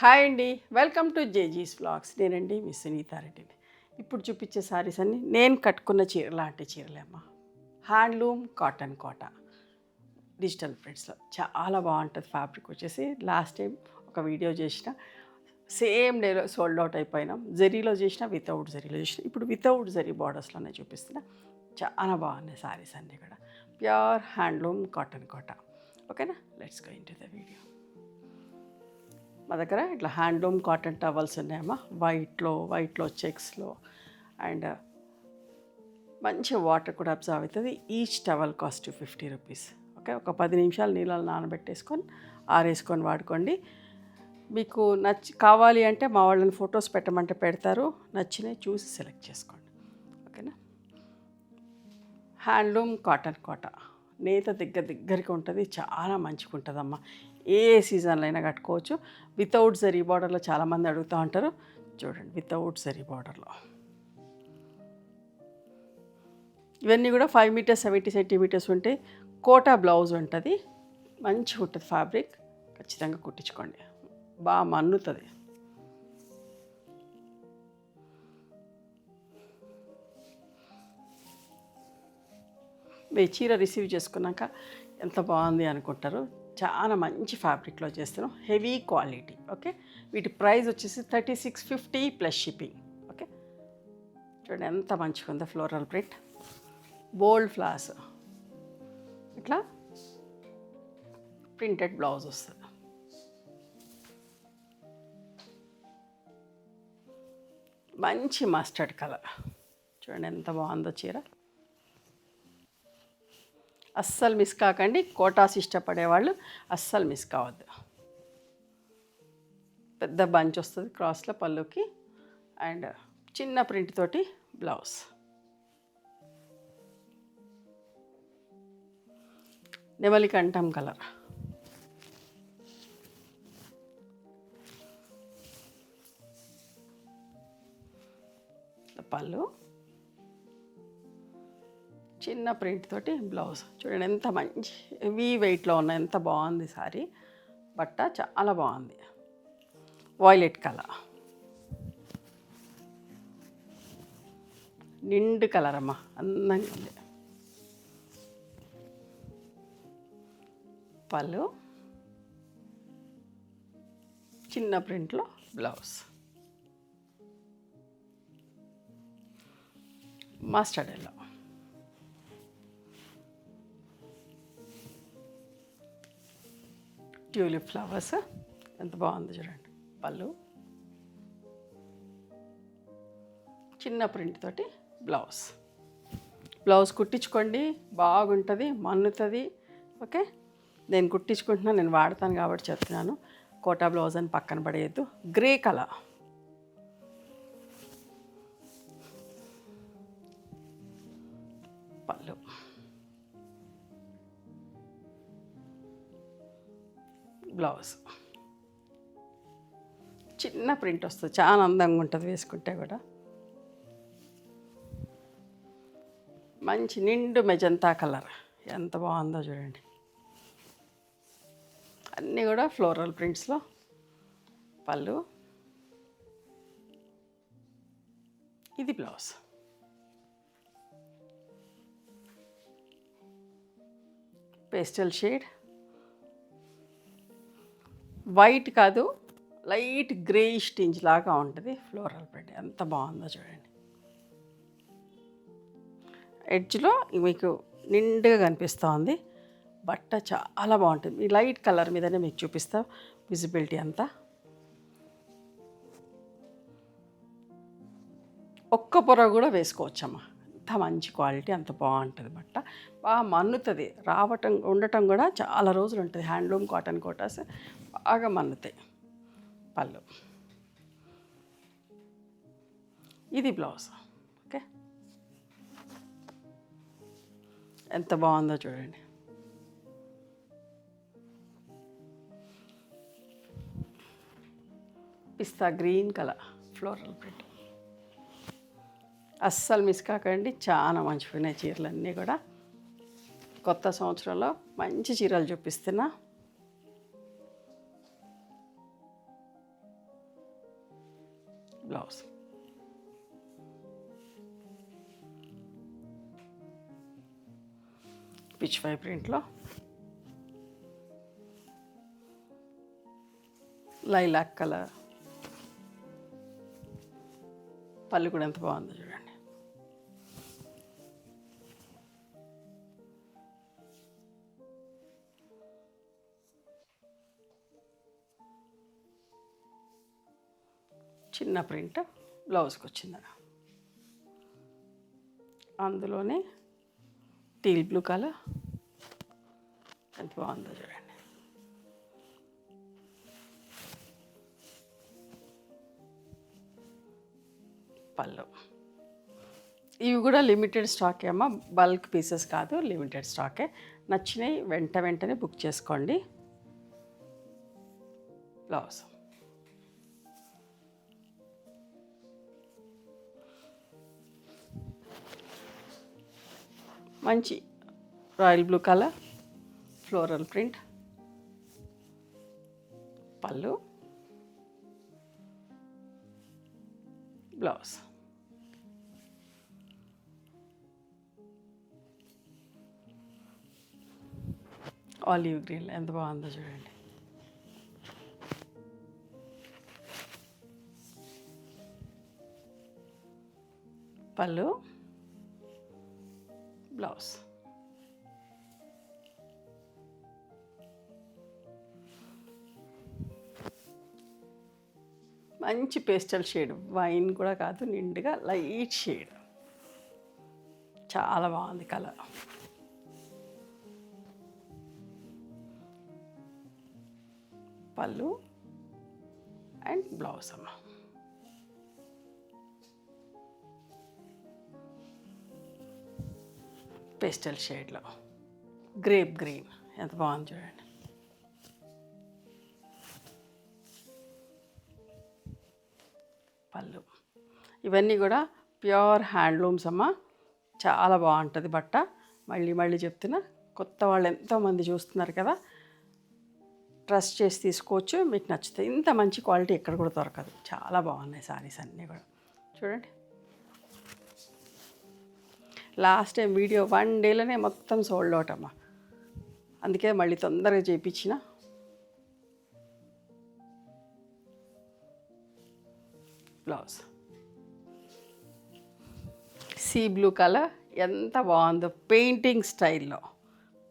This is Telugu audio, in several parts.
హాయ్ అండి, వెల్కమ్ టు జేజీస్ వ్లాగ్స్. నేనండి మీ సునీతారెడ్డిని. ఇప్పుడు చూపించే సారీస్ అన్నీ నేను కట్టుకున్న చీర లాంటి చీరలేమ్మా. హ్యాండ్లూమ్ కాటన్ కోట డిజిటల్ ప్రింట్స్లో చాలా బాగుంటుంది. ఫ్యాబ్రిక్ వచ్చేసి లాస్ట్ టైం ఒక వీడియో చేసిన సేమ్ డేలో సోల్డ్ అవుట్ అయిపోయినాం. జరీలో చేసిన, వితౌట్ జరీలో చేసిన. ఇప్పుడు వితౌట్ జరీ బార్డర్స్లోనే చూపిస్తున్నా. చాలా బాగున్నాయి సారీస్ అన్నీ కూడా. ప్యూర్ హ్యాండ్లూమ్ కాటన్ కోట. ఓకేనా, let's go into the video. మా దగ్గర ఇట్లా హ్యాండ్లూమ్ కాటన్ టవల్స్ ఉన్నాయమ్మా. వైట్లో చెక్స్లో అండ్ మంచి వాటర్ కూడా అబ్జర్వ్ అవుతుంది. Each towel cost 50 rupees. Okay, ఒక 10 నిమిషాలు నీళ్ళలో నానబెట్టేసుకొని ఆరేసుకొని వాడుకోండి. మీకు కావాలి అంటే మా వాళ్ళని ఫొటోస్ పెట్టమంటే పెడతారు. నచ్చినవి చూసి సెలెక్ట్ చేసుకోండి. ఓకేనా. హ్యాండ్లూమ్ కాటన్ కోట నేత దగ్గరికి ఉంటుంది. చాలా మంచిగా ఉంటుందమ్మా. ఏ సీజన్లో అయినా కట్టుకోవచ్చు. వితౌట్ జరీ బార్డర్లో చాలామంది అడుగుతూ ఉంటారు. చూడండి, వితౌట్ జరీ బార్డర్లో ఇవన్నీ కూడా 5 మీటర్స్ 70 సెంటీమీటర్స్ ఉంటాయి. కోటా బ్లౌజ్ ఉంటుంది. మంచిగా ఉంటుంది ఫ్యాబ్రిక్. ఖచ్చితంగా కుట్టించుకోండి, బాగా మన్నుతుంది. మీ చీర రిసీవ్ చేసుకున్నాక ఎంత బాగుంది అనుకుంటారు. చాలా మంచి ఫ్యాబ్రిక్లో చేస్తున్నాం, హెవీ క్వాలిటీ. ఓకే, వీటి ప్రైస్ వచ్చేసి 3650 ప్లస్ షిప్పింగ్. ఓకే, చూడండి ఎంత మంచిగా ఉందో. ఫ్లోరల్ ప్రింట్, బోల్డ్ ఫ్లవర్స్, ఇట్లా ప్రింటెడ్ బ్లౌజ్ వస్తుంది. మంచి మస్టర్డ్ కలర్, చూడండి ఎంత బాగుందో చీర. అస్సలు మిస్ కాకండి. కోటాస్ ఇష్టపడేవాళ్ళు అస్సలు మిస్ కావద్దు. పెద్ద బంచ్ వస్తుంది క్రాస్లో పళ్ళుకి అండ్ చిన్న ప్రింట్ తోటి బ్లౌజ్. నెమలికంఠం కలర్, పళ్ళు, చిన్న ప్రింట్ తోటి బ్లౌజ్. చూడండి ఎంత మంచి హెవీ వెయిట్లో ఉన్న, ఎంత బాగుంది సారీ. బట్ట చాలా బాగుంది. వాయిలెట్ కలర్, నిండు కలర్ అమ్మ, అందంగా ఉంది. పళ్ళు, చిన్న ప్రింట్లో blouse. Mustard yellow, tulip flowers, ఎంత బాగుంది చూడండి. పళ్ళు, చిన్న ప్రింట్ తోటి బ్లౌజ్ కుట్టించుకోండి, బాగుంటుంది, మన్నుతుంది. ఓకే, నేను కుట్టించుకుంటున్నాను, నేను వాడతాను కాబట్టి చెప్తున్నాను. కోటా బ్లౌజ్ అని పక్కన పడేయద్దు. గ్రే కలర్, పళ్ళు, బ్లౌజ్, చిన్న ప్రింట్ వస్తుంది. చాలా అందంగా ఉంటుంది వేసుకుంటే కూడా. మంచి నిండు మెజంతా కలర్, ఎంత బాగుందో చూడండి. అన్నీ కూడా ఫ్లోరల్ ప్రింట్స్లో. పళ్ళు, ఇది బ్లౌజ్. పేస్టల్ షేడ్, వైట్ కాదు, లైట్ గ్రేయిష్ టింజ్ లాగా ఉంటుంది. ఫ్లోరల్ ప్రింట్ ఎంత బాగుందో చూడండి. ఎడ్జ్లో మీకు నిండుగా కనిపిస్తోంది. బట్ట చాలా బాగుంటుంది. ఈ లైట్ కలర్ మీదనే మీకు చూపిస్తా విజిబిలిటీ అంతా. ఒక్క పొర కూడా వేసుకోవచ్చమ్మా. అంత మంచి క్వాలిటీ, అంత బాగుంటుంది. బట్ట బాగా మన్నుతుంది. ఉండటం కూడా చాలా రోజులు ఉంటుంది. హ్యాండ్లూమ్ కాటన్ కోటాస్ బాగా మన్నుతాయి. పళ్ళు, ఇది బ్లౌజ్. ఓకే, ఎంత బాగుందో చూడండి. పిస్తా గ్రీన్ కలర్, ఫ్లోరల్ ప్రింట్. అస్సలు మిస్ కాకండి. చాలా మంచిగా చీరలన్నీ కూడా. కొత్త సంవత్సరంలో మంచి చీరలు చూపిస్తున్నా. బ్లౌజ్. పిచ్ వై ప్రింట్లో లైలాక్ కలర్. పళ్ళు కూడా ఎంత బాగుందో చూడండి. చిన్న ప్రింట్ బ్లౌజ్కి వచ్చింది. అందులోనే టీల్ బ్లూ కలర్ ఎంత బాగుందో చూడండి. పళ్ళు. ఇవి కూడా లిమిటెడ్ స్టాకే అమ్మ, బల్క్ పీసెస్ కాదు, లిమిటెడ్ స్టాకే. నచ్చినవి వెంటనే బుక్ చేసుకోండి. బ్లౌజ్. మంచి royal blue colour floral print. పళ్ళు, బ్లౌజ్. ఆలివ్ గ్రీన్ ఎంత బాగుందో చూడండి. పళ్ళు, బ్లౌజ్. మంచి పేస్టల్ షేడ్, వైన్ కూడా కాదు, నిండుగా లైట్ షేడ్, చాలా బాగుంది కలర్. పళ్ళు అండ్ బ్లౌజ్ అమ్మ. పేస్టల్ షేడ్లో గ్రేప్ గ్రీన్ ఎంత బాగుంది చూడండి. పళ్ళు. ఇవన్నీ కూడా ప్యూర్ హ్యాండ్లూమ్స్ అమ్మ. చాలా బాగుంటుంది బట్ట. మళ్ళీ చెప్తున్నా, కొత్త వాళ్ళు ఎంతోమంది చూస్తున్నారు కదా, ట్రస్ట్ చేసి తీసుకోవచ్చు. మీకు నచ్చుతుంది. ఇంత మంచి క్వాలిటీ ఎక్కడ కూడా దొరకదు. చాలా బాగున్నాయి సారీస్ అన్నీ కూడా చూడండి. లాస్ట్ టైం వీడియో 1 డేలోనే మొత్తం సోల్డ్ అవుట్ అమ్మ. అందుకే మళ్ళీ తొందరగా చేయించిన. బ్లౌజ్. సీ బ్లూ కలర్ ఎంత బాగుందో, పెయింటింగ్ స్టైల్లో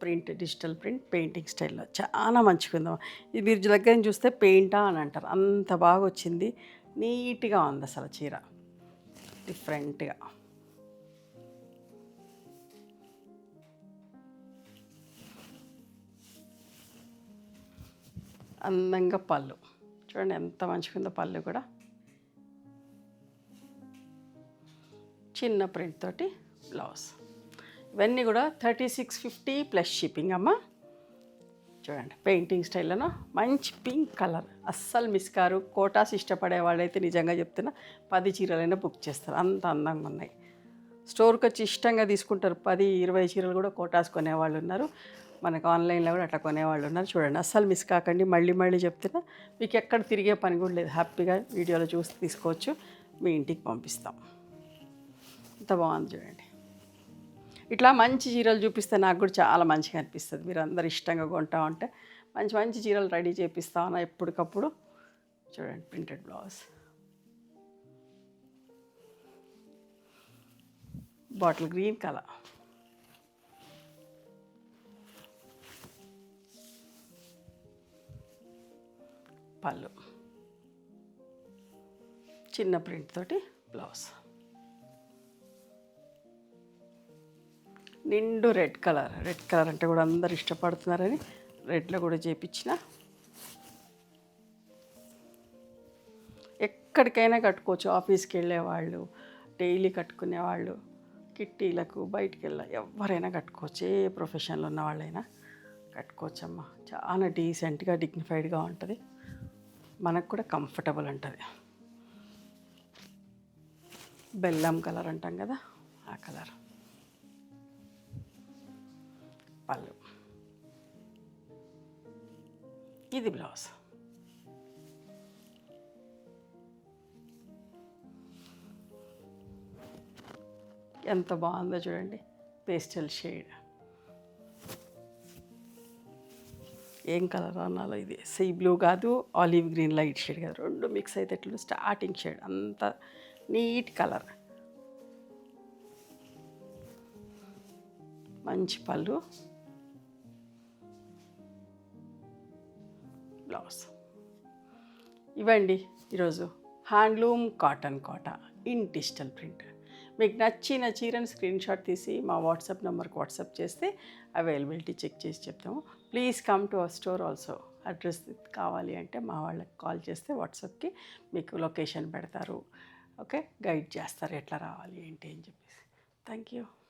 ప్రింట్, డిజిటల్ ప్రింట్ పెయింటింగ్ స్టైల్లో చాలా మంచిగా ఉందో. ఇది మీరు దగ్గర నుంచి చూస్తే పెయింటా అని అంటారు, అంత బాగా వచ్చింది. నీట్గా ఉంది అసలు చీర, డిఫరెంట్గా. అందంగా పళ్ళు చూడండి ఎంత మంచిగా ఉందో. పళ్ళు కూడా చిన్న ప్రింట్ తోటి బ్లౌజ్. ఇవన్నీ కూడా 3650 ప్లస్ షిప్పింగ్ అమ్మ. చూడండి పెయింటింగ్ స్టైల్లోనో మంచి పింక్ కలర్, అస్సలు మిస్ కారు. కోటాస్ ఇష్టపడే వాళ్ళైతే నిజంగా చెప్తున్నా 10 చీరలైనా బుక్ చేస్తారు, అంత అందంగా ఉన్నాయి. స్టోర్కి వచ్చి ఇష్టంగా తీసుకుంటారు. 10-20 చీరలు కూడా కోటాస్ కొనేవాళ్ళు ఉన్నారు. మనకు ఆన్లైన్లో కూడా అట్లా కొనేవాళ్ళు ఉన్నారు. చూడండి అస్సలు మిస్ కాకండి. మళ్ళీ చెప్తున్నా, మీకు ఎక్కడ తిరిగే పని కూడా లేదు. హ్యాపీగా వీడియోలో చూసి తీసుకోవచ్చు, మీ ఇంటికి పంపిస్తాం. ఇంత బాగుంది చూడండి. ఇట్లా మంచి చీరలు చూపిస్తే నాకు కూడా చాలా మంచిగా అనిపిస్తుంది. మీరు అందరు ఇష్టంగా కొంటా ఉంటే మంచి చీరలు రెడీ చేపిస్తా ఉన్నా ఎప్పటికప్పుడు. చూడండి printed blouse, bottle green colour. పళ్ళు చిన్న ప్రింట్ తోటి బ్లౌజ్. నిండు రెడ్ కలర్ అంటే కూడా అందరు ఇష్టపడుతున్నారని రెడ్లో కూడా చేయించిన. ఎక్కడికైనా కట్టుకోవచ్చు. ఆఫీస్కి వెళ్ళేవాళ్ళు, డైలీ కట్టుకునేవాళ్ళు, కిట్టీలకు, బయటికి ఎవరైనా కట్టుకోవచ్చు. ఏ ప్రొఫెషన్లో ఉన్న వాళ్ళైనా కట్టుకోవచ్చమ్మా. చాలా డీసెంట్గా, డిగ్నిఫైడ్గా ఉంటుంది. మనకు కూడా కంఫర్టబుల్ ఉంటుంది. బెల్లం కలర్ అంటాం కదా, ఆ కలర్. పళ్ళు, ఇది బ్లౌజ్. ఎంత బాగుందో చూడండి, పేస్టల్ షేడ్. ఏం కలర్ అన్నాలో ఇది, సీ బ్లూ కాదు, ఆలివ్ గ్రీన్ లైట్ షేడ్ కాదు, రెండు మిక్స్ అయితే ఎట్లా స్టార్టింగ్ షేడ్, అంత నీట్ కలర్. మంచి పళ్ళు, బ్లౌజ్. ఇవ్వండి ఈరోజు handloom cotton Kota in digital print. మీకు నచ్చిన చీరను స్క్రీన్ షాట్ తీసి మా వాట్సాప్ నెంబర్కి వాట్సాప్ చేస్తే అవైలబిలిటీ చెక్ చేసి చెప్తాము. Please come to our store also. Address కావాలి అంటే మా వాళ్ళకి కాల్ చేస్తే వాట్సాప్కి మీకు లొకేషన్ పెడతారు. ఓకే, గైడ్ చేస్తారు ఎట్లా రావాలి ఏంటి అని చెప్పేసి. Thank you.